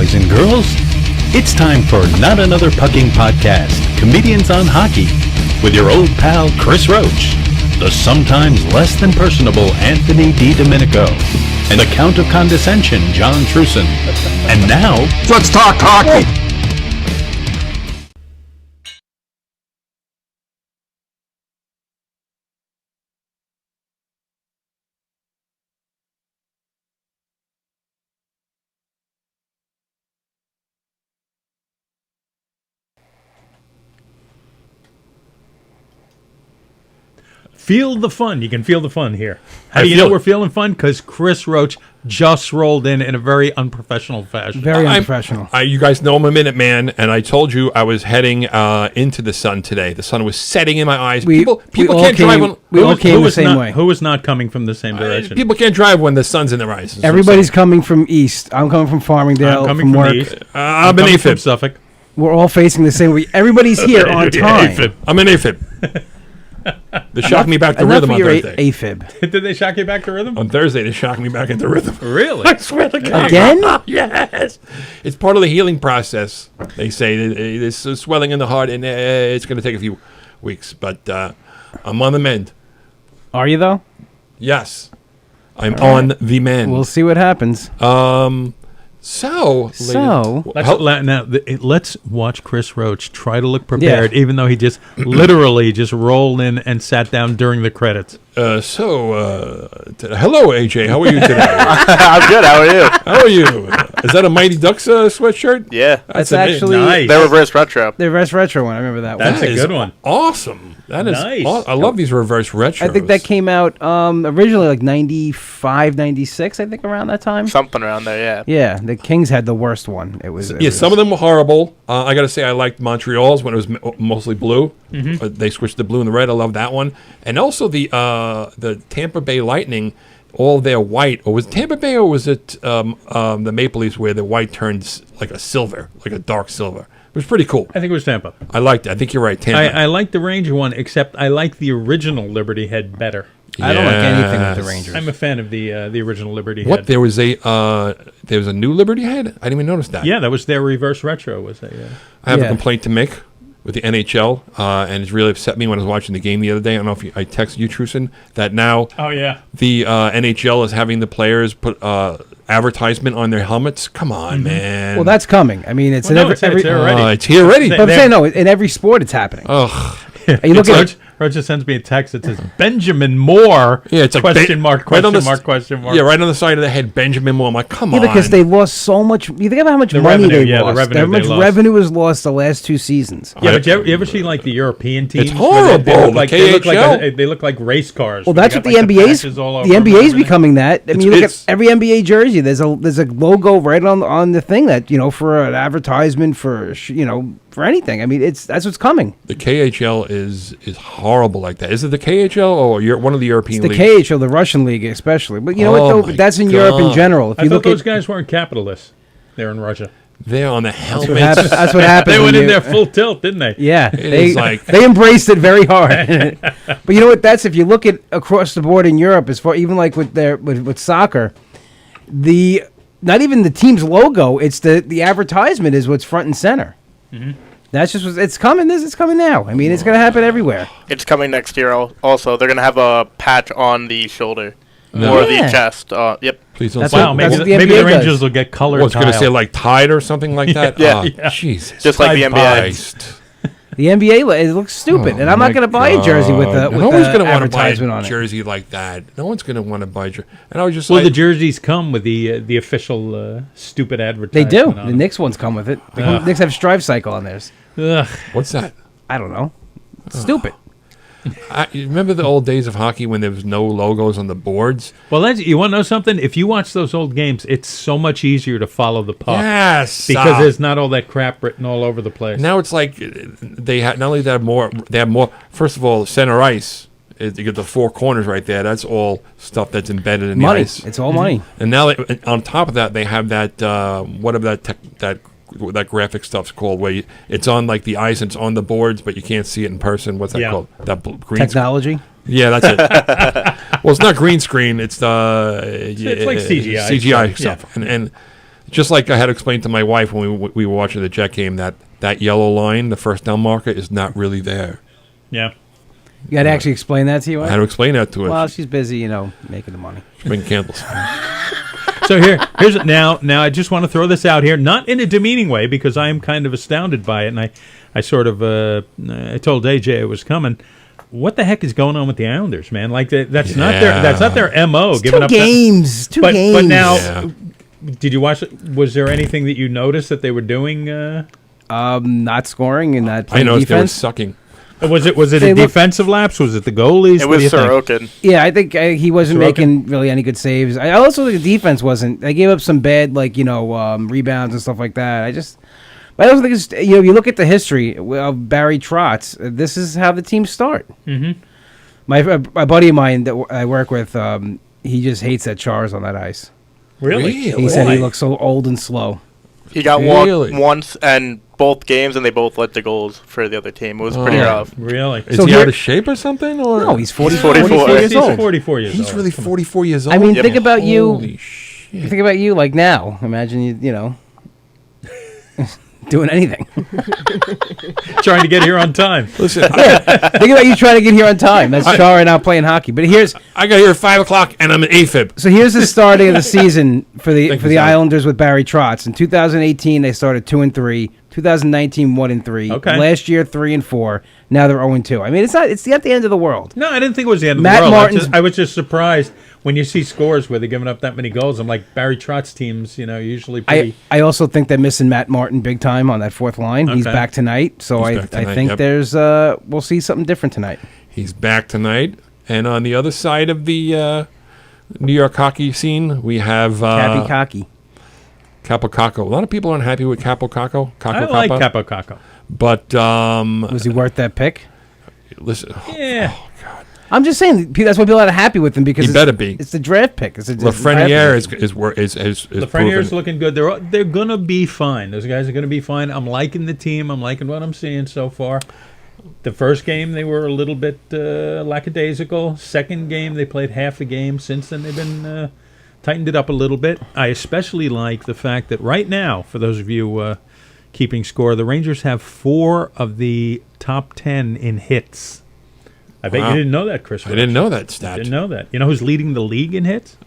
boys and girls. It's time for Not Another Pucking Podcast, Comedians on Hockey, with your old pal Chris Roach, the sometimes less than personable Anthony DiDomenico, and the Count of Condescension, John Trueson. And now, let's talk hockey! Feel the fun. You can feel the fun here. How do you know we're feeling fun? Because Chris Roach just rolled in a very unprofessional fashion. Very unprofessional. You guys know I'm a minute man, and I told you I was heading into the sun today. The sun was setting in my eyes. People can't drive on. We all came the same way. Who is not coming from the same direction? People can't drive when the sun's in their eyes. Everybody's coming from east. I'm coming from Farmingdale. I'm coming from work. east. I'm an coming from AFib. Suffolk. We're all facing the same way. Everybody's here on time. I'm an AFib. They shocked me back to rhythm on Thursday. AFib. Did they shock you back to rhythm? On Thursday, they shocked me back into rhythm. Really? I swear to God. Again? Yes. It's part of the healing process. They say there's swelling in the heart, and it's going to take a few weeks. But I'm on the mend. Are you, though? Yes. I'm on the mend. We'll see what happens. Let's watch Chris Roach try to look prepared, even though he just literally just rolled in and sat down during the credits. Hello, AJ. How are you today? I'm good. How are you? How are you? Is that a Mighty Ducks sweatshirt? Yeah. That's actually nice. The reverse retro. The reverse retro one. I remember that one. That's a good one. Awesome. That is nice. I love these reverse retros. I think that came out originally like 95, 96, I think, around that time. Something around there, yeah. Yeah, the Kings had the worst one. Some of them were horrible. I got to say, I liked Montreal's when it was mostly blue. Mm-hmm. They switched to blue and the red. I love that one. And also the Tampa Bay Lightning, all their white. Or was it Tampa Bay or was it the Maple Leafs where the white turns like a silver, like a dark silver? It was pretty cool. I think it was Tampa. I liked it. I think you're right, Tampa. I like the Ranger one, except I like the original Liberty Head better. I don't like anything with the Rangers. I'm a fan of the original Liberty Head. What? There was a new Liberty Head? I didn't even notice that. Yeah, that was their reverse retro. I have a complaint to make with the NHL, and it's really upset me when I was watching the game the other day. I don't know if I texted you, Trueson, that now the NHL is having the players put advertisement on their helmets. Come on, man. Well, that's coming. I mean, it's it's here already. It's here already. But I'm saying, no, in every sport it's happening. Ugh. You look at Roger sends me a text that says Benjamin Moore. Yeah, it's like question mark. Yeah, right on the side of the head, Benjamin Moore. I'm like, come on. Because they lost so much. You think about how much money they lost. How much revenue was lost the last 2 seasons. Yeah, but you ever see like the European teams? It's horrible. They look like race cars. Well, that's what the NBA's. The NBA's becoming that. I mean, you look at every NBA jersey. There's a logo right on the thing that for an advertisement for anything. I mean, that's what's coming. The KHL is horrible like that. Is it the KHL or one of the European leagues? The KHL, the Russian league especially. But you know what, though? That's in Europe in general. I thought those guys weren't capitalists. They're in Russia. They're on the helmets. That's what happened. They went in there full tilt, didn't they? Yeah. They embraced it very hard. But you know what? That's if you look at across the board in Europe, as far even like with soccer, not even the team's logo, it's the advertisement is what's front and center. Mm-hmm. That's just it's coming. It's coming now. I mean, it's going to happen everywhere. It's coming next year. Also, they're going to have a patch on the shoulder or the chest. Yep. Please don't say. Wow, maybe the Rangers will get colored. It's going to say like Tide or something like that. Yeah. Jesus. Just like the NBA. The NBA, it looks stupid, and I'm not going to buy a jersey with the no one's going to want to buy a jersey like that. No one's going to want to buy a jersey. And I was just the jerseys come with the official stupit advertisement. They do. The Knicks ones come with it. The Knicks have Strive Cycle on theirs. Ugh. What's that? I don't know. It's stupid. You remember the old days of hockey when there was no logos on the boards? Well, you want to know something? If you watch those old games, it's so much easier to follow the puck. Yes, because there's not all that crap written all over the place. Now it's like they have not only they have more. First of all, center ice. You get the 4 corners right there. That's all stuff that's embedded in the ice. It's all money. And now on top of that, they have that whatever that graphic stuff's called, where it's on like the ice and it's on the boards, but you can't see it in person. What's that called? That green technology. Yeah, that's it. Well, it's not green screen. It's like CGI. CGI stuff. And Just like I had to explain to my wife when we were watching the Jet game that yellow line, the first down marker, is not really there. Yeah. You got to actually explain that to your I wife? had to explain that to her. Well, she's busy, making the money. Bring candles. So here's now I just want to throw this out here, not in a demeaning way, because I am kind of astounded by it, and I sort of I told AJ it was coming. What the heck is going on with the Islanders, man? Like that's not their MO. It's giving two up games. Two games. But now, did you watch it? Was there anything that you noticed that they were doing? Not scoring and not I playing noticed they were defense. sucking. Was it a defensive lapse? Was it the goalies? It What was do you think? Sorokin. Yeah, I think he wasn't Sorokin? making really any good saves. I also think the defense wasn't. They gave up some bad, rebounds and stuff like that. But I also think it's, if you look at the history of Barry Trotz, this is how the teams start. Mm-hmm. My buddy of mine that I work with, he just hates that Char's on that ice. Really? He said he looks so old and slow. He got Really? walked once and both games, and they both let the goals for the other team. It was pretty rough. Really? Is So he here- out of shape or something? Or No, he's 44 years He's old. 44 years old. He's really 44 years old. I mean, Yep. think about you. Holy shit. Think about you like now. Imagine you doing anything. Trying to get here on time. Listen, Think about you trying to get here on time. That's Char and out playing hockey. But I got here at 5 o'clock and I'm an AFib. so here's the starting of the season for the Thank you, Zach. Islanders with Barry Trotz. In 2018, they started 2-3. 2019, 1-3. Okay. Last year, 3-4. Now they're 0-2. I mean, it's not the end of the world. No, I didn't think it was the end of Matt the world. Martin's- I was just surprised when you see scores where they're giving up that many goals. I'm like, Barry Trotz teams, usually pretty. I also think they're missing Matt Martin big time on that fourth line. He's Okay. back tonight, so He's I back tonight, think yep. there's we'll see something different tonight. He's back tonight. And on the other side of the New York hockey scene, we have Cappy Cocky. Capo Caco. A lot of people aren't happy with Capo Caco. I like Capo Caco. But Was he worth that pick? listen, Yeah. I'm just saying that's why people are happy with him because He better be. It's the draft pick. It's a Lafreniere draft pick. is Lafreniere's proven. looking good. They're gonna be fine. Those guys are gonna be fine. I'm liking the team. I'm liking what I'm seeing so far. The first game they were a little bit lackadaisical. Second game they played half a game. Since then they've been tightened it up a little bit. I especially like the fact that right now, for those of you keeping score, the Rangers have 4 of the top 10 in hits. I bet Wow. you didn't know that, Chris. I didn't know that stat. Didn't know that. You know who's leading the league in hits?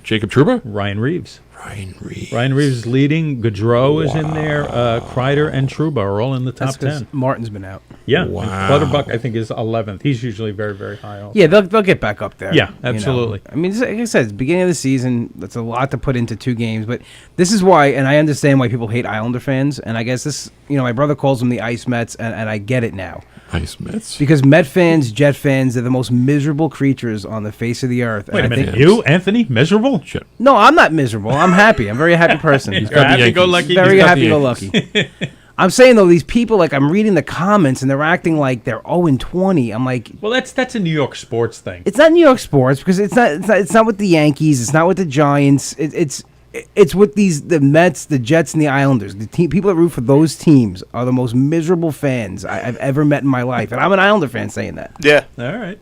Jacob Trouba? Ryan Reeves. Ryan Reeves. Ryan Reeves is leading. Gaudreau is in there. Kreider and Trouba are all in the top That's 'cause 10. Martin's been out. Yeah. Wow. And Clutterbuck, I think, is 11th. He's usually very, very high also. Yeah, they'll get back up there. Yeah, you know. absolutely. I mean, like I said, it's the beginning of the season. That's a lot to put into 2 games, but this is why, and I understand why people hate Islander fans. And I guess this, my brother calls them the Ice Mets, and I get it now. Ice Mets. Because Met fans, Jet fans, they're the most miserable creatures on the face of the earth. Wait a And I minute. think- You, Anthony? Miserable? Shit. No, I'm not miserable. I'm happy. I'm a very happy person. He's got the happy-go-lucky. Yankees. Very He's got the happy-go-lucky. I'm saying, though, these people, I'm reading the comments, and they're acting like they're 0-20. I'm like, Well, that's a New York sports thing. it's not New York sports because it's not with the Yankees. It's not with the Giants. It's with the Mets, the Jets, and the Islanders. The people that root for those teams are the most miserable fans I've ever met in my life, and I'm an Islander fan saying that. Yeah. All right.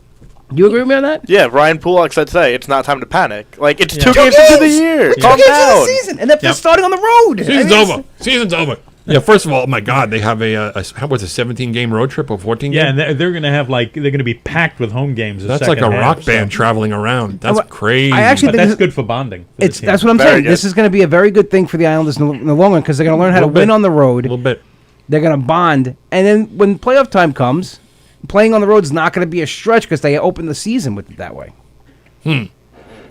You agree with me on that? Yeah, Ryan Pulak said today, it's not time to panic. It's Yeah. 2 games into the year. Two Calm games down. of the season, and they're Yep. starting on the road. Season's I mean, over. Season's over. Yeah, first of all, oh my God, they have a 17-game road trip or 14 Yeah, game? and they're going to have, they're going to be packed with home games. That's like a rock band traveling around. That's crazy. I actually But think that's this- good for bonding. For the team. That's what I'm Very saying. good. This is going to be a very good thing for the Islanders in the long run because they're going to learn how to Little win bit. on the a road. little bit. They're going to bond, and then when playoff time comes, playing on the road is not going to be a stretch because they open the season with it that way.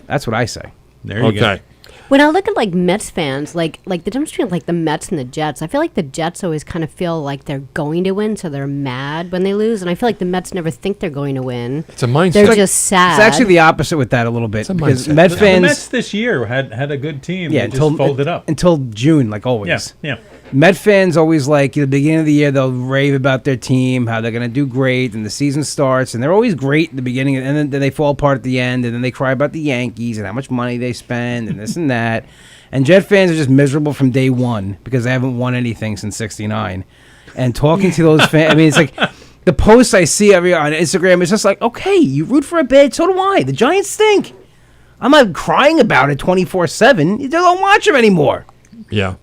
That's what I say. There you go. Okay. When I look at Mets fans, the difference between the Mets and the Jets, I feel like the Jets always kind of feel like they're going to win, so they're mad when they lose, and I feel like the Mets never think they're going to win. It's a mindset. They're just sad. It's actually the opposite with that a little bit It's a because mindset. Met The The fans, Mets this year had a good team. yeah, They just folded up. until June, like always. Yeah, yeah. Met fans always at the beginning of the year they'll rave about their team, how they're going to do great, and the season starts, and they're always great at the beginning, and then they fall apart at the end, and then they cry about the Yankees and how much money they spend and this and that. And Jet fans are just miserable from day one because they haven't won anything since '69. And talking to those fans, I mean, it's like the posts I see on Instagram. It's just like, okay, you root for a bad, so do I. The Giants stink. I'm not crying about it 24/7. You don't watch them anymore. Yeah.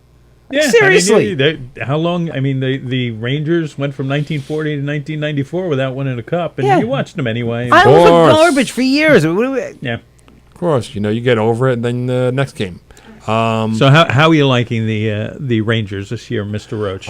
Yeah, Seriously. how long? I mean, the Rangers went from 1940 to 1994 without winning a cup, and Yeah. you watched them anyway. Islanders were course. garbage for years. Yeah. Of course, you get over it, and then the next game. So how are you liking the Rangers this year, Mr. Roach?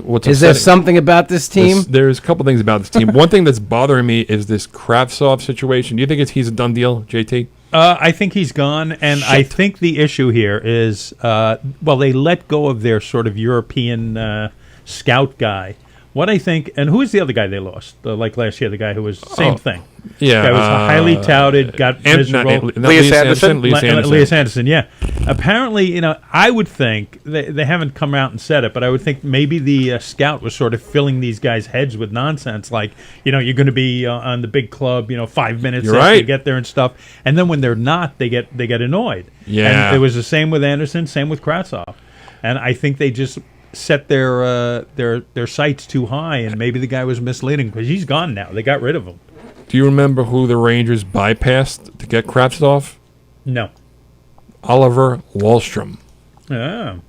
What's Is there upsetting- something about this team? There's a couple things about this team. One thing that's bothering me is this Kravtsov situation. Do you think he's a done deal, JT? I think he's gone, and I think the issue here is, they let go of their sort of European scout guy. What I think, and who is the other guy they lost? Like last year, the guy who was same thing. Yeah, Guy was highly touted, got miserable. Elias Anderson? Elias Anderson, yeah. Apparently, I would think they haven't come out and said it, but I would think maybe the scout was sort of filling these guys' heads with nonsense, like you're going to be on the big club, 5 minutes You're after you right. get there and stuff, and then when they're not, they get annoyed. Yeah. and it was the same with Anderson, same with Kravtsov, and I think they just set their sights too high, and maybe the guy was misleading because he's gone now. They got rid of him. Do you remember who the Rangers bypassed to get Kravtsov? No. Oliver Wahlstrom. Oh.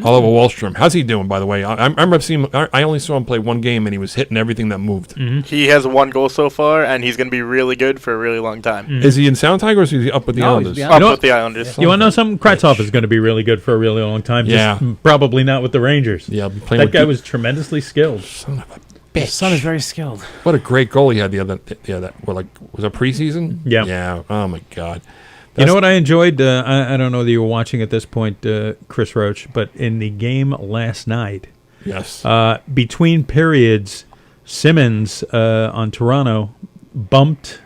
Oliver Wahlstrom. How's he doing, by the way? I remember seeing him. I only saw him play one game, and he was hitting everything that moved. He has 1 goal so far, and he's going to be really good for a really long time. Is he in Sound Tiger, or is he up with the No, Islanders? he's Up know with the Islanders. You want to know something? Kravtsov is going to be really good for a really long time. Yeah. Just probably not with the Rangers. Yeah, I'll be playing That with guy was tremendously skilled. Son of a His bitch. son is very skilled. What a great goal he had the other. Was it preseason? Yeah. Yeah. Oh my God. You know what I enjoyed? I don't know whether you were watching at this point, Chris Roach, but in the game last night, Yes. between periods, Simmons on Toronto bumped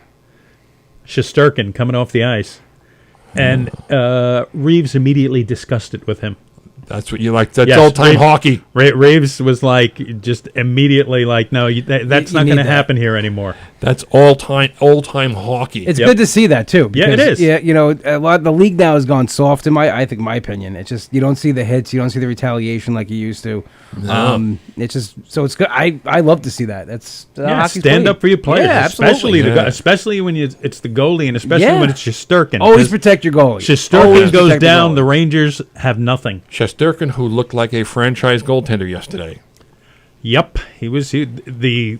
Shesterkin coming off the ice, and Reeves immediately disgusted with him. That's what you like. That's Yes, old-time Reeves- hockey. Reeves was like, just immediately like, no, that's You not need going to that. happen here anymore. That's old-time hockey. It's Yep. good to see that too. Yeah, it because, is. Yeah, a lot. The league now has gone soft. I think my opinion. It's just you don't see the hits, you don't see the retaliation like you used to. It's just so it's good. I love to see that. That's hockey's stand played. up for your players, Yeah, especially absolutely. especially when it's the goalie, and especially Yeah. when it's Shesterkin. Always 'cause protect your goalie. Shesterkin Always goes protect the down, goalie. the Rangers have nothing. Shesterkin, who looked like a franchise goaltender yesterday. Yep, the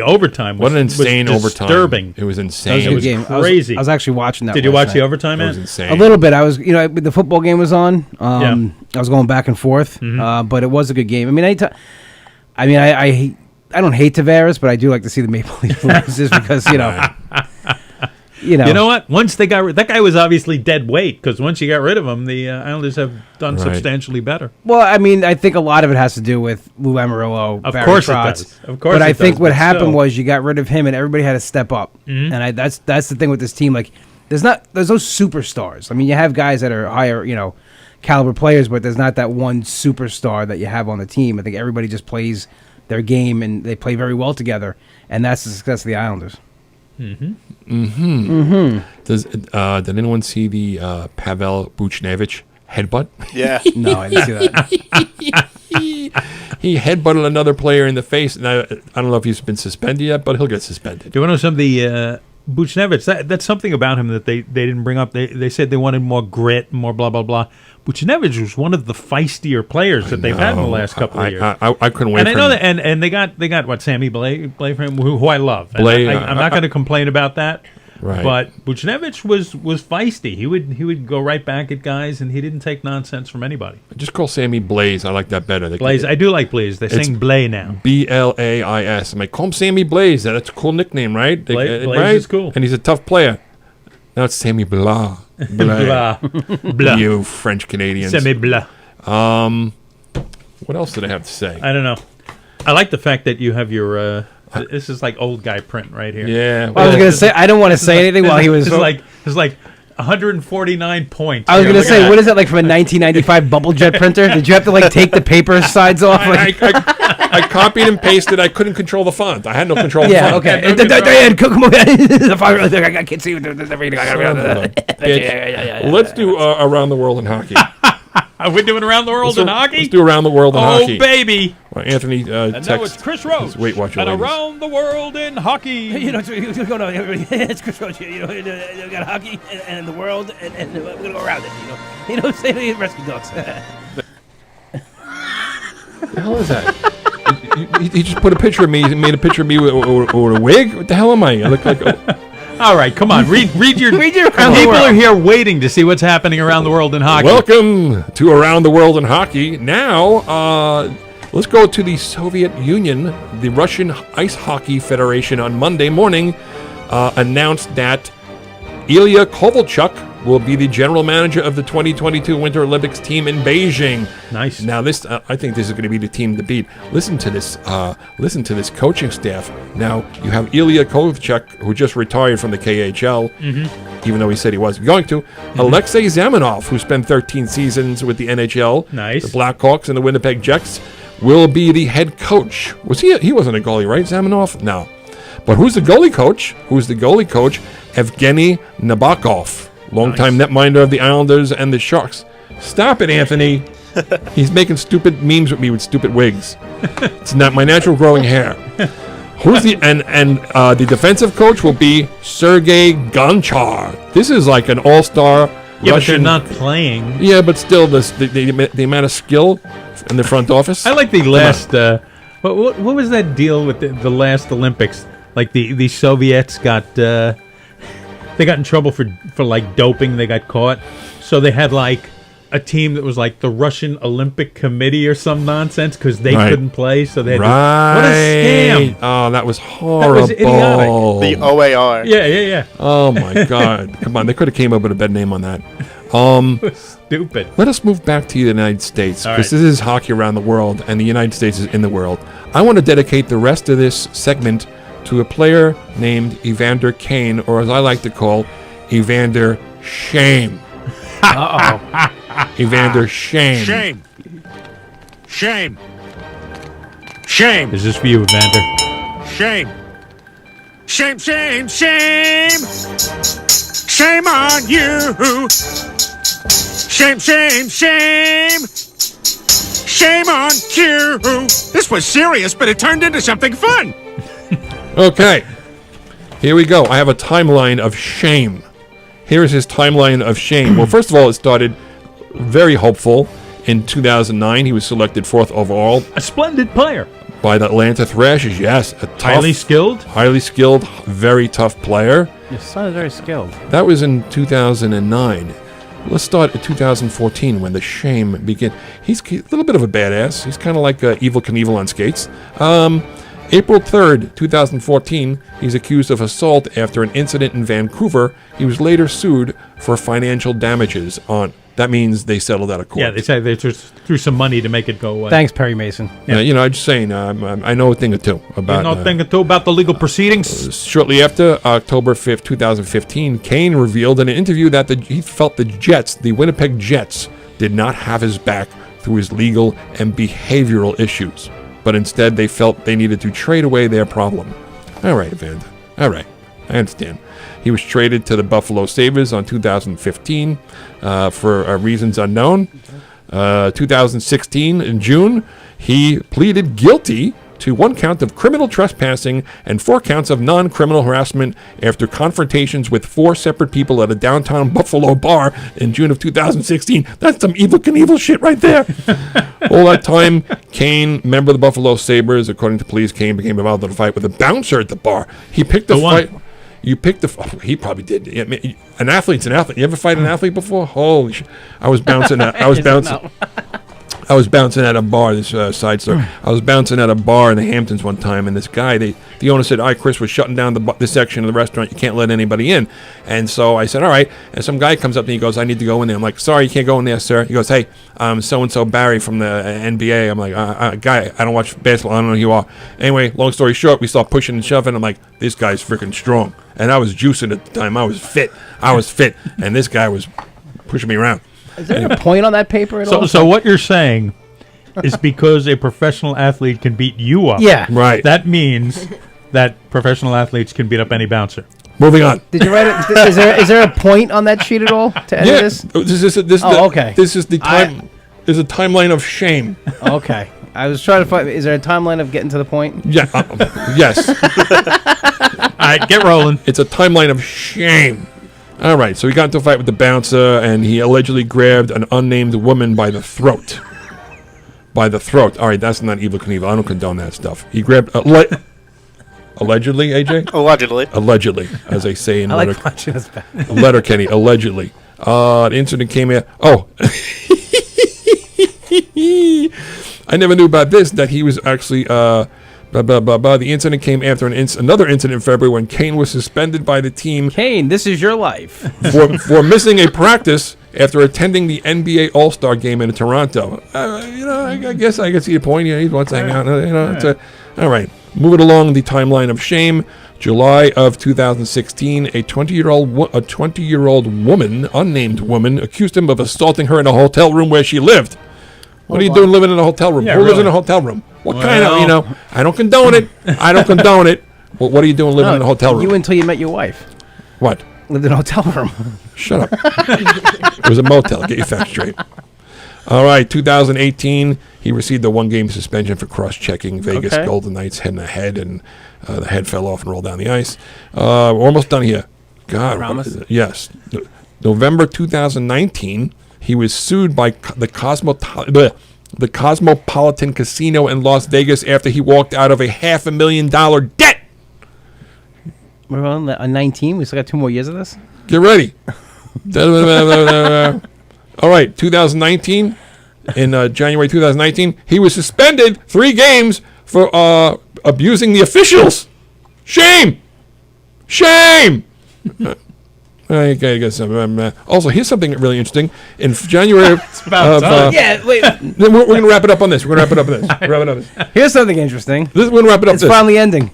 overtime. What Was, an insane was overtime. disturbing. It was That insane. was a It good was game. crazy. I was actually watching that. Did you last watch the night. overtime? It was Man? insane. A little bit. I was, the football game was on. Yeah. I was going back and forth, but it was a good game. I mean, I don't hate Tavares, but I do like to see the Maple Leafs lose just because You know what? Once they got that guy was obviously dead weight because once you got rid of him, the Islanders have done Right. substantially better. Well, I mean, I think a lot of it has to do with Lou Amarillo. Of Barry course it Trotz. does. Of course but I it think does, what but happened still. was you got rid of him, and everybody had to step up. And that's the thing with this team. Like, there's no superstars. I mean, you have guys that are higher, caliber players, but there's not that one superstar that you have on the team. I think everybody just plays their game, and they play very well together, and that's the success of the Islanders. Did anyone see the Pavel Buchnevich headbutt? Yeah. No, I didn't see that. He headbutted another player in the face. And I don't know if he's been suspended yet, but he'll get suspended. Do you want to know something? Buchnevich, that's something about him that they didn't bring up. They said they wanted more grit, more blah, blah, blah. Buchnevich was one of the feistier players that they've had in the last couple of years. I couldn't wait And for I know him. that, and they got what, Sammy Blay for him, who I love. And Blay, I'm not going to complain about that. Right. But Buchnevich was feisty. He would go right back at guys, and he didn't take nonsense from anybody. Just call Sammy Blaze. I like that better. Blaze, I do like Blaze. They sing Blay now. Blais. I'm like, call him Sammy Blaze. That's a cool nickname, right? Blaze right? is cool. And he's a tough player. Now it's Sammy Blah. Blah, blah. You French Canadians. Sammy Blah. What else did I have to say? I don't know. I like the fact that you have your. This is like old guy print right here. Yeah. I was going to say, I don't want to say anything while he was. It's like 149 points. I was Here, going to look say, at what that. is that, like from a 1995 bubble jet printer? Did you have to take the paper sides off? I copied and pasted. I couldn't control the font. I had no control of the Yeah, font. okay. no Come on. I can't see. Let's do Around the World in Hockey. We're doing around the world in hockey? Let's do around the world in hockey. Oh, baby. Well, Anthony And now it's Chris Roach. Weight Watcher and ladies. around the world in hockey. You know, what's going on, everybody? It's Chris Roach. You know, we got hockey and the world, and we're gonna go around it. You know, say rescue dogs. What the hell is that? He just put a picture of me. He made a picture of me with a wig. What the hell am I? I look like. All right, come on. Read your. Read your around the People world. are here waiting to see what's happening around the world in hockey. Welcome to Around the World in Hockey. Now, let's go to the Soviet Union. The Russian Ice Hockey Federation on Monday morning announced that Ilya Kovalchuk will be the general manager of the 2022 Winter Olympics team in Beijing. Nice. Now, this I think this is going to be the team to beat. Listen to this. Listen to this coaching staff. Now, you have Ilya Kovalchuk, who just retired from the KHL, even though he said he wasn't going to. Alexei Zamenhof, who spent 13 seasons with the NHL, Nice. the Blackhawks, and the Winnipeg Jets, will be the head coach. Was he? He wasn't a goalie, right? Zamenhof? No. But who's the goalie coach? Evgeny Nabokov, longtime netminder of the Islanders and the Sharks. Stop it, Anthony. He's making stupid memes with me with stupid wigs. It's not my natural growing hair. Who's the the defensive coach will be Sergei Gonchar. This is like an all-star Yeah, but Russian. they're not playing. Yeah, but still, the amount of skill in the front office. I like the last. What was that deal with the last Olympics? Like the Soviets got they got in trouble for like doping. They got caught, so they had like a team that was like the Russian Olympic Committee or some nonsense because they Right. couldn't play. So they had Right. what a scam! Oh, that was horrible. That was idiotic. The OAR. Yeah. Oh my God! Come on, they could have came up with a better name on that. Stupid. Let us move back to the United States All because right. this is hockey around the world, and the United States is in the world. I want to dedicate the rest of this segment to a player named Evander Kane, or as I like to call, Evander Shame. Evander Shame. Shame. Shame. Shame. Is this for you, Evander? Shame. Shame, shame, shame. Shame on you. Shame, shame, shame. Shame on you. This was serious, but it turned into something fun. Okay, here we go. I have a timeline of shame. Here's his timeline of shame. Well, first of all, it started very hopeful. In 2009, he was selected 4th overall A splendid player, by the Atlanta Thrashers. Yes, a tough, highly skilled. very tough player. Your son is very skilled. That was in 2009. Let's start at 2014 when the shame began. He's a little bit of a badass. He's kind of like Evil Knievel on skates. April 3rd, 2014, he's accused of assault after an incident in Vancouver. He was later sued for financial damages. That means they settled out of court. Yeah, they say they just threw some money to make it go away. Thanks, Perry Mason. I'm just saying, I know a thing or two about Nothing at all about the legal proceedings. Shortly after, October 5th, 2015, Kane revealed in an interview that he felt the Winnipeg Jets, did not have his back through his legal and behavioral issues, but instead they felt they needed to trade away their problem. All right, Evander. All right. I understand. He was traded to the Buffalo Sabres on 2015 for reasons unknown. 2016, in June, he pleaded guilty to 1 count of criminal trespassing and 4 counts of non-criminal harassment after confrontations with 4 separate people at a downtown Buffalo bar in June of 2016. That's some Evil Knievel shit right there. All that time, Kane, member of the Buffalo Sabres, according to police, Kane became involved in a fight with a bouncer at the bar. He picked the fight. You picked he probably did. I mean, an athlete's an athlete. You ever fight an athlete before? Holy shit. I was bouncing at a bar, this side story. I was bouncing at a bar in the Hamptons one time, and this guy, the owner said, all right, Chris, we're shutting down this section of the restaurant. You can't let anybody in. And so I said, all right. And some guy comes up to me, he goes, I need to go in there. I'm like, sorry, you can't go in there, sir. He goes, hey, so-and-so Barry from the NBA. I'm like, guy, I don't watch basketball. I don't know who you are. Anyway, long story short, we start pushing and shoving. I'm like, this guy's freaking strong. And I was juicing at the time. I was fit. And this guy was pushing me around. Is there a point on that paper at all? So what you're saying is because a professional athlete can beat you up. Yeah. Right. That means that professional athletes can beat up any bouncer. Moving on. Did you write it? Is there a point on that sheet at all to end this? Okay. This is the time. There's a timeline of shame. Okay. I was trying to find. Is there a timeline of getting to the point? Yeah. Yes. All right, get rolling. It's a timeline of shame. All right. So he got into a fight with the bouncer, and he allegedly grabbed an unnamed woman by the throat. By the throat. All right. That's not Evel Knievel. I don't condone that stuff. He grabbed. Allegedly, AJ? Allegedly, as they say in I like watching this back. Letterkenny, allegedly. The incident came out. Oh. I never knew about this, that he was actually, The incident came after another incident in February when Kane was suspended by the team. Kane, this is your life. for missing a practice after attending the NBA All-Star game in Toronto. I guess I can see your point. He wants to hang out. All right. Moving along the timeline of shame, July of 2016, a 20-year-old woman, unnamed woman, accused him of assaulting her in a hotel room where she lived. What are you doing living in a hotel room? Yeah, Who lives really? in a hotel room? What kind of, I don't condone it. Well, what are you doing living in a hotel room? You until you met your wife. What? Lived in a hotel room. Shut up. It was a motel. Get your facts straight. All right, 2018, he received a one-game suspension for cross-checking Vegas Golden Knights head and head, and the head fell off and rolled down the ice. We're almost done here. God, yes. November 2019, he was sued by the Cosmopolitan Casino in Las Vegas after he walked out of a $500,000 debt. We're on 19. We still got 2 more years of this. Get ready. All right, 2019, in January 2019, he was suspended 3 games for abusing the officials. Shame! Shame! I guess. Also, here's something really interesting. In January Yeah, wait. we're going to wrap it up on this. Here's something interesting. We're going to wrap it up. It's finally ending.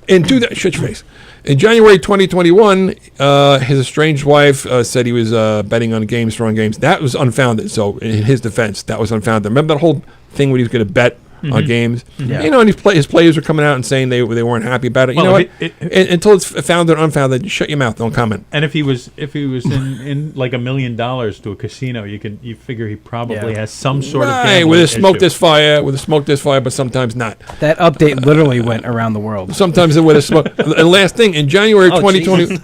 Shut your face. In January 2021, his estranged wife said he was betting on games, throwing games. That was unfounded. So, in his defense, that was unfounded. Remember that whole thing when he was going to bet on games? Yeah. And his players were coming out and saying they weren't happy about it. You know what? Until it's founded or unfounded, shut your mouth. Don't comment. And if he was in like $1 million to a casino, you figure he probably has some sort of gambling with a smoke issue. this fire, but sometimes not. That update literally went around the world. Sometimes it would have smoke. And last thing, in January 2020,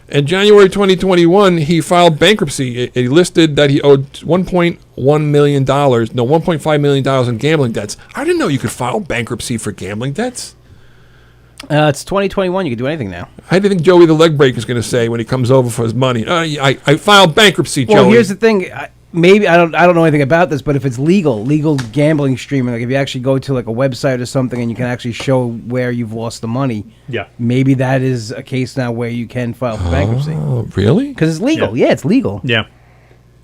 in January 2021, he filed bankruptcy. He listed that he owed $1.5 million in gambling debts. I didn't know you could file bankruptcy for gambling debts. It's 2021. You can do anything now. How do you think Joey the leg breaker is going to say when he comes over for his money? I filed bankruptcy, Joey. Well, here's the thing. Maybe I don't know anything about this, but if it's legal gambling streaming, like if you actually go to like a website or something and you can actually show where you've lost the money, maybe that is a case now where you can file for bankruptcy. Oh, really? Because it's legal. Yeah, it's legal. Yeah.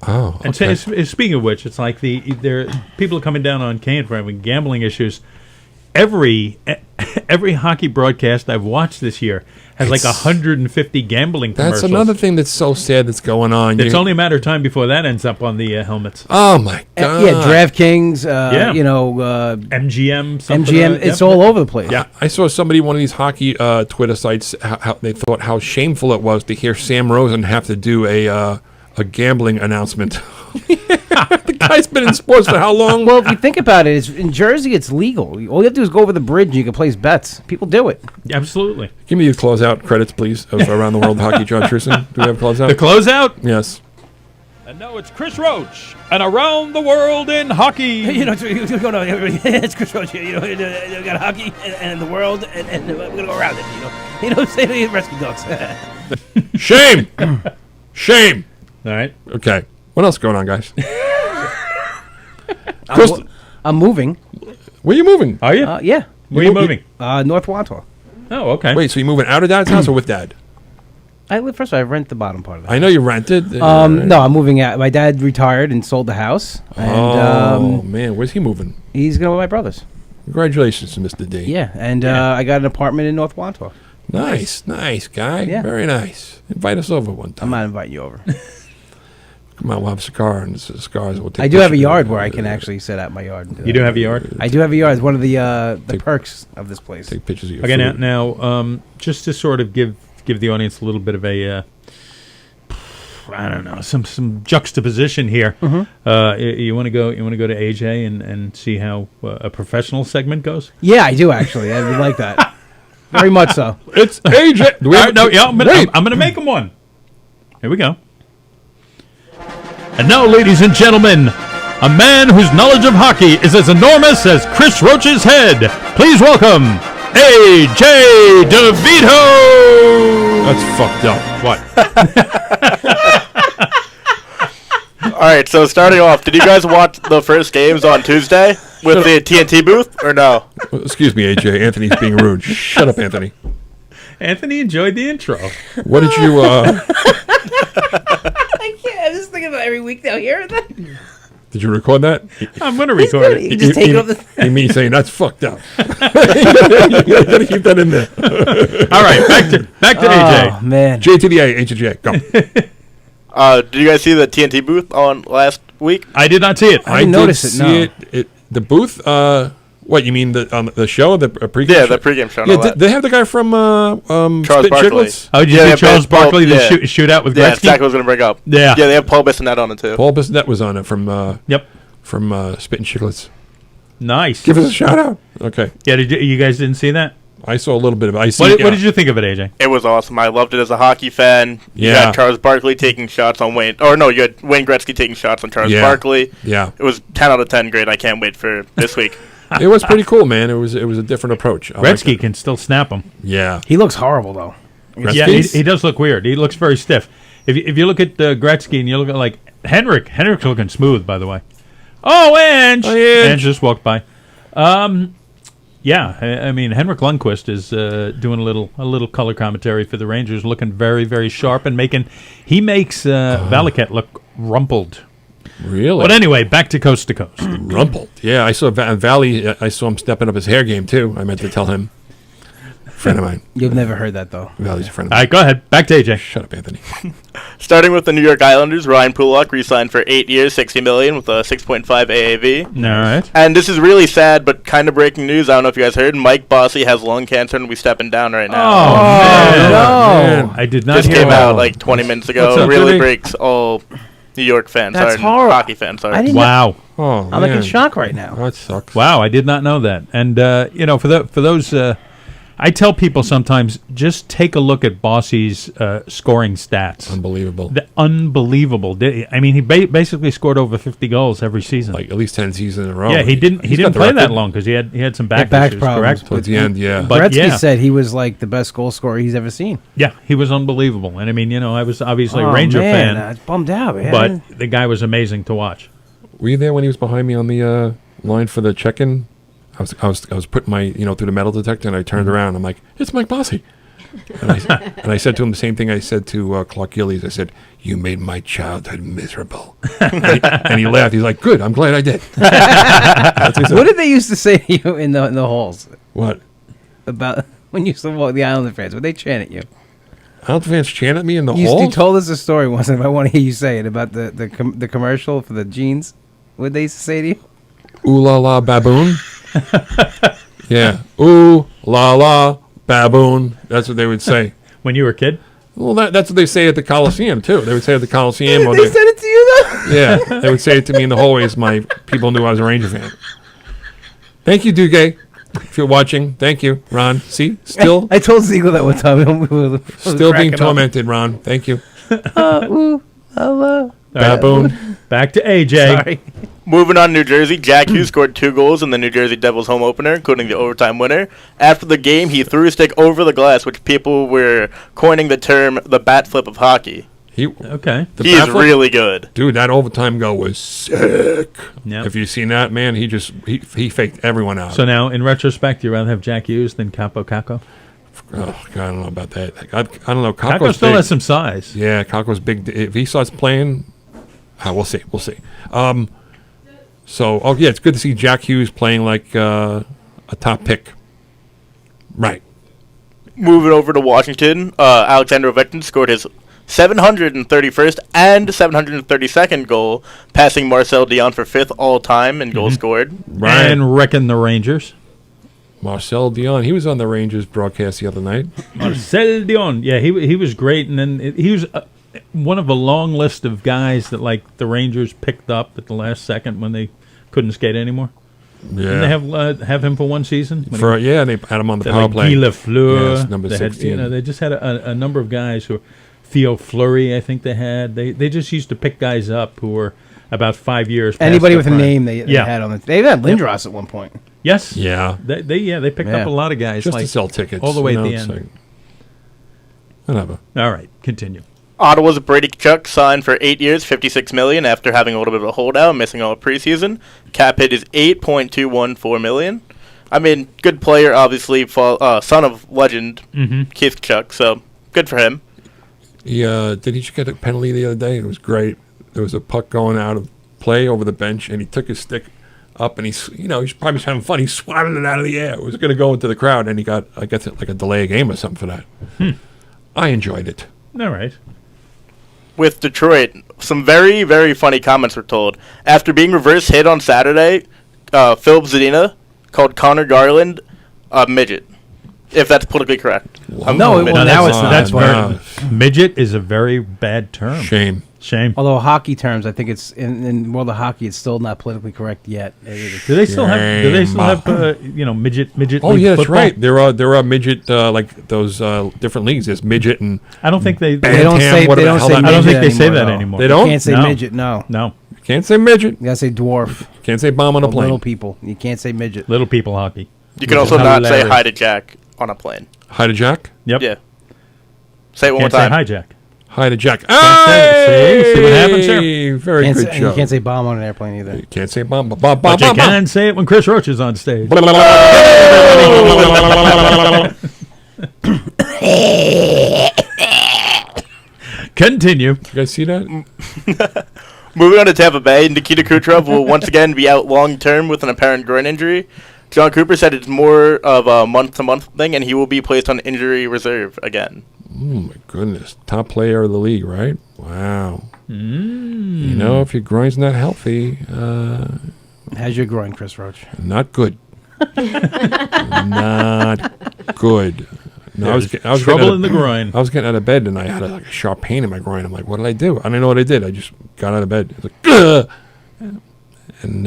Oh, okay. And speaking of which, it's like there people are coming down on Kane for having gambling issues. Every hockey broadcast I've watched this year has like 150 gambling commercials. That's another thing that's so sad that's going on. It's only a matter of time before that ends up on the helmets. Oh my God! Yeah, DraftKings. MGM. MGM. It's all over the place. Yeah, I saw somebody one of these hockey Twitter sites. How they thought how shameful it was to hear Sam Rosen have to do a gambling announcement. The guy's been in sports for how long? Well, if you think about it, in Jersey, it's legal. All you have to do is go over the bridge and you can place bets. People do it. Absolutely. Give me the closeout credits, please, of Around the World Hockey. John Trueson. Do we have closeout? The closeout? Yes. And now it's Chris Roach and Around the World in Hockey. It's Chris Roach here. We got hockey and the world, and we're going to go around it. Say rescue dogs. Shame. Shame. All right. Okay. What else going on, guys? I'm moving. Where are you moving? Are you? Yeah. Where are you moving? North Wantor. Oh, okay. Wait, so you're moving out of Dad's house or with Dad? I rent the bottom part of it. I know you rented. No, I'm moving out. My dad retired and sold the house. And, man, where's he moving? He's going with my brothers. Congratulations to Mr. D. Yeah, and I got an apartment in North Wantor. Nice guy. Yeah. Very nice. Invite us over one time. I'm not inviting you over. Come on, we'll have a cigar, and the cigars will take. I do have a yard where I can actually set out my yard. You do have a yard? I do have a yard. It's one of the perks of this place. Take pictures of your Okay, food. now, just to sort of give give the audience a little bit of a, I don't know, some juxtaposition here. You want to go to AJ and see how a professional segment goes? Yeah, I do actually. I would like that. Very much so. It's AJ. All right, I'm gonna make him one. Here we go. And now, ladies and gentlemen, a man whose knowledge of hockey is as enormous as Chris Roach's head. Please welcome AJ DeVito. That's fucked up. What? All right, so starting off, did you guys watch the first games on Tuesday with the TNT booth, or no? Excuse me, AJ. Anthony's being rude. Shut up, Anthony. Anthony enjoyed the intro. What did you? I can't. I'm just thinking about every week they'll hear that. Did you record that? I'm gonna record You it. just take it off the. You mean saying that's fucked up? You gotta keep that in there. All right, back to AJ. Oh man. J to the A, A to J. Go. Did you guys see the TNT booth on last week? I did not see it. I didn't notice it, no. It. The booth. What you mean the show? The pregame? Yeah, show? the pregame show. and Yeah, all that. they have the guy from Charles Spit Barkley. Chicklets? Oh, did you Yeah, see Charles Paul- Barkley, the yeah. shootout with Yeah, Gretzky? that's exactly what I was going to bring up. Yeah. Yeah, they have Paul Bissonnette on it too. Paul Bissonnette was on it from Yep. Spit and Chicklets. Nice. Give us a shout out. Okay, Yeah, you guys didn't see that? I saw a little bit of it. What did you think of it, AJ? It was awesome. I loved it as a hockey fan. You Yeah. had Charles Barkley taking shots on Wayne. Or no, you had Wayne Gretzky taking shots on Charles Yeah. Barkley. Yeah, It was 10 out of 10 great. I can't wait for this week. it was pretty cool, man. It was a different approach. I liked Gretzky it. can still snap him. Yeah. He looks horrible though. Yeah, he does look weird. He looks very stiff. If you look at Gretzky and you look at like Henrik's looking smooth, by the way. Oh, Ange! Ange just walked by. Yeah, I mean Henrik Lundqvist is doing a little color commentary for the Rangers, looking very, very sharp and makes Valaket look rumpled. Really? But anyway, back to coast. Rumpled. Yeah, I saw Valley. I saw him stepping up his hair game too. I meant to tell him. Friend of mine. You've never heard that though. Valley's a friend of All mine. right, go ahead. Back to AJ. Shut up, Anthony. Starting with the New York Islanders, Ryan Pulock re-signed for 8 years, $60 million with a 6.5 AAV. All right. And this is really sad, but kind of breaking news. I don't know if you guys heard. Mike Bossy has lung cancer and will be stepping down right now. man. no. I did not Just hear came that. out like 20 minutes ago. What's up, Really Jimmy? breaks all New York fans. That's sorry, horrible. hockey fans. Sorry. I didn't Wow. Oh, I'm like in shock right now. That sucks. Wow, I did not know that. And for those, I tell people sometimes just take a look at Bossy's scoring stats. Unbelievable. Unbelievable. I mean, he basically scored over 50 goals every season. Like at least 10 seasons in a row. yeah, he didn't He's got the play that record. long because he had some back back issues. problems. Correct. Towards the end, yeah. But Gretzky yeah. said he was like the best goal scorer he's ever seen. Yeah, he was unbelievable. And I mean, I was obviously a Oh, Ranger man, fan, I was bummed out, man. but the guy was amazing to watch. Were you there when he was behind me on the line for the check-in? I was putting my through the metal detector, and I turned around. I'm like, it's Mike Bossy. And I said to him the same thing I said to Clark Gillies. I said, "You made my childhood miserable." and he laughed. He's like, "Good. I'm glad I did." That's what he said. What did they used to say to you in the halls What? about when you used to walk the Islander fans? Would they chant at you? Islander fans chant at me in the You halls? told us a story once, and I want to hear you say it about the commercial for the jeans. What they used to say to you? Ooh la la baboon. Yeah. Ooh la la baboon. That's what they would say. When you were a kid? Well, that's what they say at the Coliseum too. They would say at the Coliseum. or They said it to you though. Yeah, they would say it to me in the hallways. My people knew I was a Ranger fan. Thank you, Duque. If you're watching, thank you, Ron. See, still I told Ziegler that one time. We were still being cracking up. tormented, Ron. Thank you. Ooh, hello. Baboon. Back to AJ. Sorry. Moving on to New Jersey, Jack Hughes scored 2 goals in the New Jersey Devils home opener, including the overtime winner. After the game, he threw a stick over the glass, which people were coining the term the bat flip of hockey. Okay. The He is bat flip- really good. Dude, that overtime goal was sick. Yep. If you've seen that, man, he faked everyone out. So now, in retrospect, you'd rather have Jack Hughes than Capo Caco? Oh, God, I don't know about that. I don't know. Caco Caco's still big. has some size. Yeah, Caco's big. If he starts playing, we'll see. We'll see. So, yeah, it's good to see Jack Hughes playing like a top pick. Right. Moving over to Washington, Alexander Ovechkin scored his 731st and 732nd goal, passing Marcel Dion for 5th all-time in goals scored. Right. And reckon the Rangers. Marcel Dion, he was on the Rangers broadcast the other night. Marcel Dion. Yeah, he was great, and then he was one of a long list of guys that like the Rangers picked up at the last second when they couldn't skate anymore. Yeah. Didn't they have him for one season? And they had him on the They power had play. Guy Lafleur. Yes, number They had, 16. they just had a number of guys who, Theo Fleury, I think they had. They just used to pick guys up who were about 5 years. past Anybody their with a prime. name they had on it. They had Lindros at one point. Yes. Yeah. They picked up a lot of guys Just like to sell tickets. all the way you at know, the it's end. like, whatever. All right, continue. Ottawa's Brady Tkachuk signed for 8 years, $56 million after having a little bit of a holdout, missing all preseason. Cap hit is $8.214 million. I mean, good player, obviously, son of legend Keith Tkachuk, so good for him. Did he just get a penalty the other day? It was great. There was a puck going out of play over the bench, and he took his stick up, and he's probably having fun. He swatted it out of the air. It was going to go into the crowd, and he got, I guess, like a delay of game or something for that. I enjoyed it. All right. With Detroit, some very, very funny comments were told. After being reverse hit on Saturday, Philip Zadina called Connor Garland a midget, if that's politically correct. No, well, now it's not. That's Wow. midget is a very bad term. Shame. Although hockey terms, I think it's in world of hockey, it's still not politically correct yet. Do they still have? Do they still have? Midget. Oh league yeah, that's football? right. There are midget like those different leagues. There's midget and I don't think they. They don't say. whatever They the don't hell say. that I don't midget think they say anymore, that no. They anymore. You don't? can't say No. midget. No, No. You can't say midget. you gotta say dwarf. You can't say bomb on a plane. Little people. You can't say midget. Little people hockey. You can Which is also not say hilarious. hi to Jack on a plane. Hi to Jack. Yep. Yeah. Say it one Can't more say time. hi, Jack. Hi to Jack. say it. See what happens here? Hey, Very Can't good say, show. you can't say bomb on an airplane either. You can't say bomb. Bomb. But you Bomb. can say it when Chris Roach is on stage. Continue. You guys see that? Moving on to Tampa Bay, Nikita Kucherov will once again be out long term with an apparent groin injury. John Cooper said it's more of a month-to-month thing, and he will be placed on injury reserve again. Oh my goodness! Top player of the league, right? Wow. You know, if your groin's not healthy, How's your groin, Chris Roach? not good. Not good. No, I was Trouble in the groin. I was getting out of bed and I had a sharp pain in my groin. I'm like, what did I do? I don't know what I did. I just got out of bed. It was like, ugh! And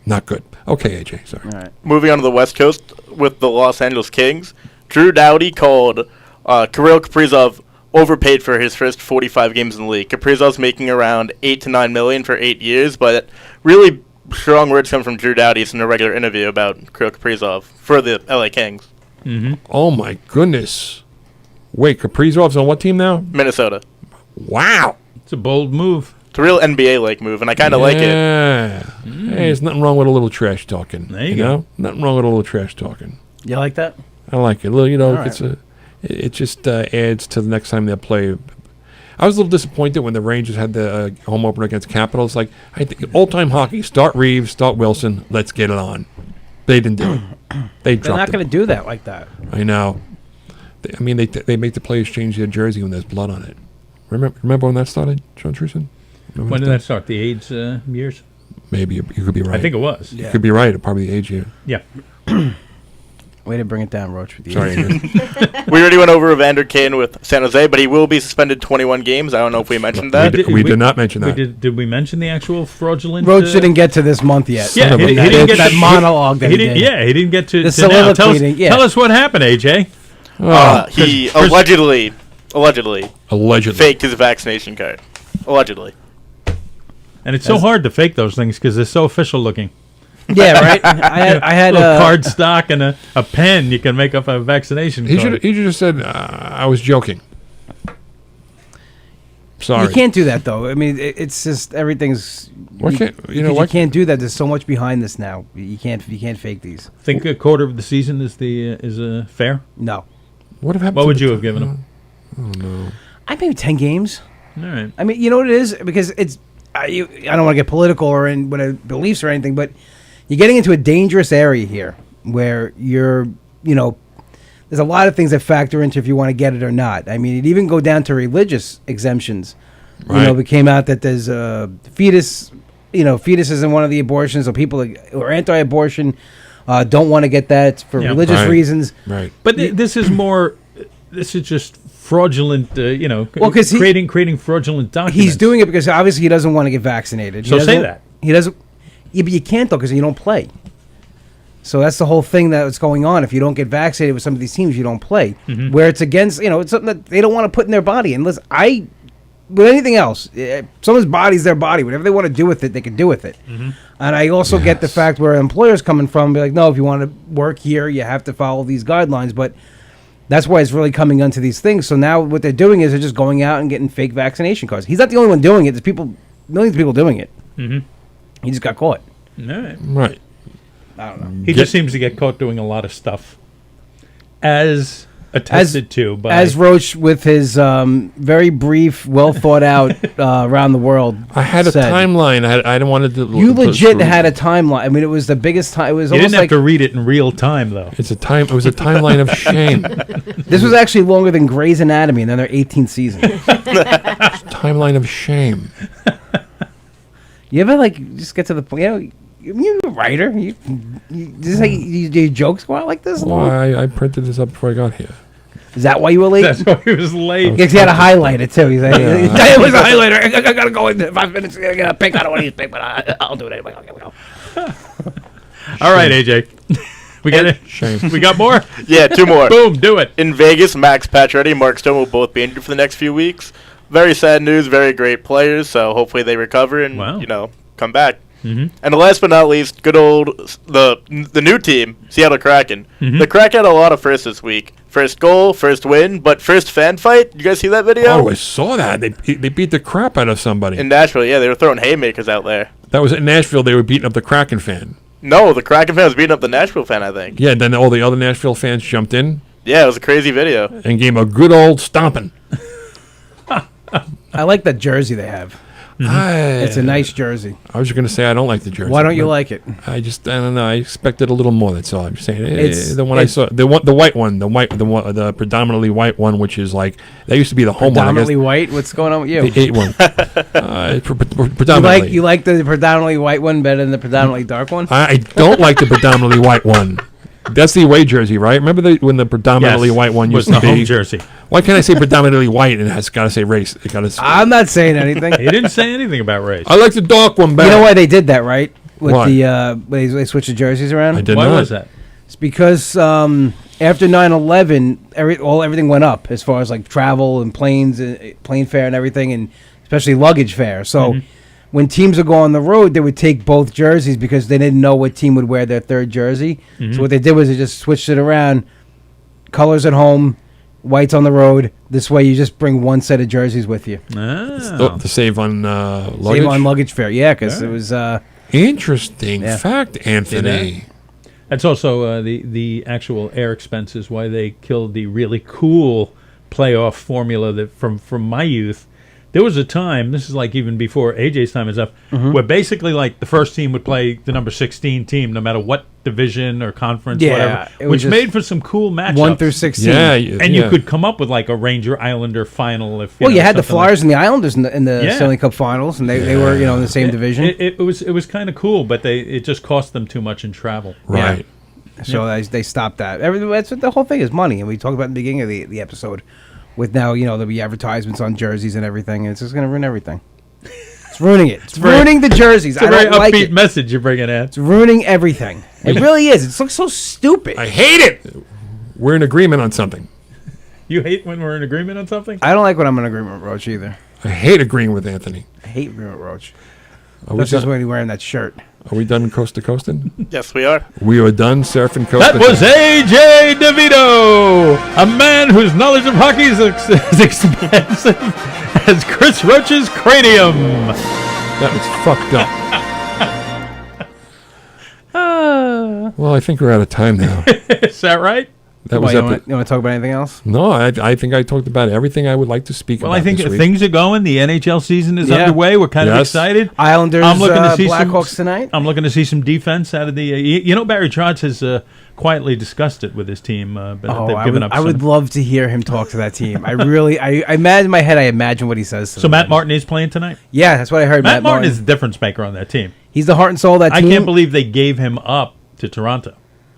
not good. Okay, AJ, sorry. All right. Moving on to the West Coast with the Los Angeles Kings, Drew Doughty called Kirill Kaprizov overpaid for his first 45 games in the league. Kaprizov's making around $8 to $9 million for 8 years, but really strong words come from Drew Doughty in a regular interview about Kirill Kaprizov for the LA Kings. Oh my goodness. Wait, Kaprizov's on what team now? Minnesota. Wow. It's a bold move. It's a real NBA-like move, and I kind of like it. Yeah. Hey, there's nothing wrong with a little trash talking. There you go. know? Nothing wrong with a little trash talking. You like that? I like it. Little, All right. it just adds to the next time they play. I was a little disappointed when the Rangers had the home opener against Capitals. Like, I think all-time hockey, start Reeves, start Wilson, let's get it on. They didn't do it. They They're dropped not it. going to do that like that. I know. They make the players change their jersey when there's blood on it. Remember when that started, John Trueson? Remember When did that start? The AIDS years? Maybe you could be right. I think it was. You could be right. Probably the age year. Yeah. Way to bring it down, Roach. With you. Sorry, Adrian. We already went over Evander Kane with San Jose, but he will be suspended 21 games. I don't know if we mentioned that. We did not mention that. Did we mention the actual fraudulent? Roach didn't get to this month yet. Yeah, Son of he a- didn't get that to monologue that he didn't. did. Yeah, he didn't get to. The to now. Tell us, soliloquy, yeah. tell us what happened, AJ. He Chris- allegedly faked his vaccination card. Allegedly. And it's so hard to fake those things because they're so official looking. Yeah, right. I had a card stock and a pen. You can make up a vaccination He card. should have said, I was joking. Sorry. You can't do that though. I mean, it's just everything's. Why can't because why you can't do that? There's so much behind this now. You can't fake these. Think a quarter of the season is fair? No. What have happened? What to would the you t- have given him? Oh no. I maybe 10 games. All right. I mean, you know what it is? Because it's. I don't want to get political or in what beliefs or anything, but you're getting into a dangerous area here where you're, there's a lot of things that factor into if you want to get it or not. I mean, it even go down to religious exemptions. Right. It came out that there's a fetus, fetus isn't one of the abortions, or people who are anti-abortion don't want to get that for Yeah. religious Right. reasons. Right. But this is more. This is just fraudulent. Well, 'cause creating fraudulent documents. He's doing it because obviously he doesn't want to get vaccinated. He So say doesn't- that. He doesn't. Yeah, but you can't though because you don't play. So that's the whole thing that's going on. If you don't get vaccinated with some of these teams, you don't play. Mm-hmm. Where it's against, it's something that they don't want to put in their body. And listen, with anything else, someone's body's their body. Whatever they want to do with it, they can do with it. Mm-hmm. And I also get the fact where employers coming from, be like, no, if you want to work here, you have to follow these guidelines. But that's why it's really coming onto these things. So now what they're doing is they're just going out and getting fake vaccination cards. He's not the only one doing it. There's millions of people doing it. Mm-hmm. He just got caught. All right. Right. I don't know. He just seems to get caught doing a lot of stuff, as attested to by As Roach with his very brief, well thought out around the world. I had a said. timeline. I didn't want to. You legit had a timeline. I mean, it was the biggest time. It was You almost didn't have like to read it in real time, though. It was a timeline of shame. this was actually longer than Grey's Anatomy, and then their 18th season. Timeline of shame. You ever just get to the point? You're a writer. You your jokes go out like this? Well, I printed this up before I got here. Is that why you were late? That's why he was late. Because he had to highlight it too. He's like, it was a highlighter. I gotta go in 5 minutes. I gotta pick. I don't want to use pick, but I'll do it anyway. Okay, go. All right, AJ. We got it. Shame. We got more. Yeah, 2 more. Boom, do it. In Vegas, Max Pacioretty and Mark Stone will both be injured for the next few weeks. Very sad news. Very great players. So hopefully they recover and Wow. come back. Mm-hmm. And last but not least, good old the new team, Seattle Kraken. Mm-hmm. The Kraken had a lot of firsts this week. First goal, first win, but first fan fight. You guys see that video? Oh, I saw that. They beat the crap out of somebody. In Nashville, yeah, they were throwing haymakers out there. That was in Nashville. They were beating up the Kraken fan. No, the Kraken fan was beating up the Nashville fan, I think. Yeah, then all the other Nashville fans jumped in Yeah, it was a crazy video. and gave 'em a good old stomping. I like that jersey they have. It's a nice jersey. I was going to say I don't like the jersey. Why don't you but like it? I don't know. I expected a little more. That's all I'm saying. It's- The one I saw, the white one, the predominantly white one, which is like that used to be the home one. I guess Predominantly white. What's going on with you? the 8 one. Predominantly. You like the predominantly white one better than the predominantly dark one? I don't like the predominantly white one. That's the away jersey, right? Remember when the predominantly Yes, white one was used to the home be? jersey. Why can't I say predominantly white and it has got to say race? It got to. I'm not saying anything. He didn't say anything about race. I like the dark one better. You know why they did that, right? With Why? when they switched the jerseys around? I did Why not. was that? It's because after 9/11, everything went up as far as like travel and planes, plane fare and everything, and especially luggage fare. So when teams would go on the road, they would take both jerseys because they didn't know what team would wear their third jersey. So what they did was they just switched it around: colors at home, whites on the road. This way, you just bring one set of jerseys with you. Oh. To save on luggage. Save on luggage fare, yeah, because it was. Interesting Yeah. fact, Anthony. That's also the actual air expenses. Why they killed the really cool playoff formula that from my youth. There was a time, this is like even before AJ's time is up, where basically like the first team would play the number 16 team, no matter what division or conference, Yeah, whatever, it was which just made for some cool matchups. 1 through 16. Yeah, And you could come up with like a Ranger Islander final. If Well, you had the something like- Flyers and the Islanders in the Yeah. Stanley Cup Finals, and they were in the same division. It was kind of cool, but it just cost them too much in travel. Right. So they stopped that. That's what the whole thing is, money. And we talked about in the beginning of the episode. With now, there'll be advertisements on jerseys and everything, and it's just going to ruin everything. It's ruining it. It's ruining the jerseys. It's a I very don't like upbeat it. message you're bringing in. It's ruining everything. It really is. It looks so stupid. I hate it. We're in agreement on something. You hate when we're in agreement on something? I don't like when I'm in agreement with Roach either. I hate agreeing with Anthony. I hate agreement with Roach. Are we That's just done? when he's wearing that shirt. Are we done coast to coasting? Yes, we are. We are done surfing coast. That to was coast. AJ DeVito, a man whose knowledge of hockey is as expensive as Chris Roach's cranium. That was fucked up. Well, I think we're out of time now. Is that right? That Why, was you epic. want to talk about anything else? No, I think I talked about everything I would like to speak Well, about. I think this week. things are going. The NHL season is Yeah. underway. We're kind of Yes. excited. Islanders, I'm looking to see Blackhawks tonight. I'm looking to see some defense out of the. Barry Trotz has quietly discussed it with his team, but they've given up. I would love to hear him talk to that team. I really, I imagine in my head, I imagine what he says. To So them. Matt Martin is playing tonight. Yeah, that's what I heard. Matt Martin is the difference maker on that team. He's the heart and soul of that I team. can't believe they gave him up to Toronto.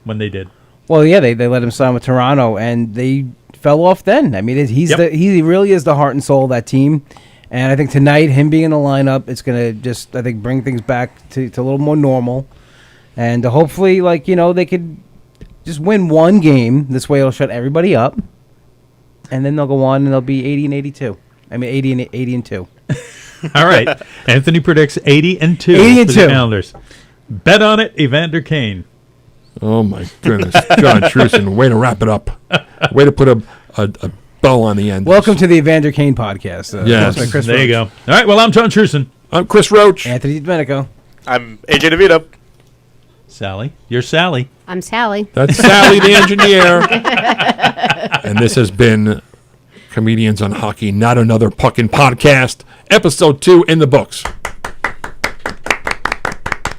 when they did. Well, yeah, they let him sign with Toronto, and they fell off then. I mean, he really is the heart and soul of that team. And I think tonight, him being in the lineup, it's going to just, I think, bring things back to a little more normal. And hopefully, they could just win one game. This way it'll shut everybody up. And then they'll go on and they'll be 80 and 82. I mean, 80 and 2. All right. Anthony predicts 80 and 2 80 and for 2. the Islanders. Bet on it, Evander Kane. Oh, my goodness. John Trueson, way to wrap it up. Way to put a bow on the end. Welcome to the Evander Kane podcast. Yes. Hosted by Chris There you Roach. go. All right. Well, I'm John Trueson. I'm Chris Roach. Anthony DiDomenico. I'm AJ DeVito. Sally. You're Sally. I'm Sally. That's Sally the engineer. And this has been Comedians on Hockey, Not Another Puckin' Podcast, Episode 2 in the books.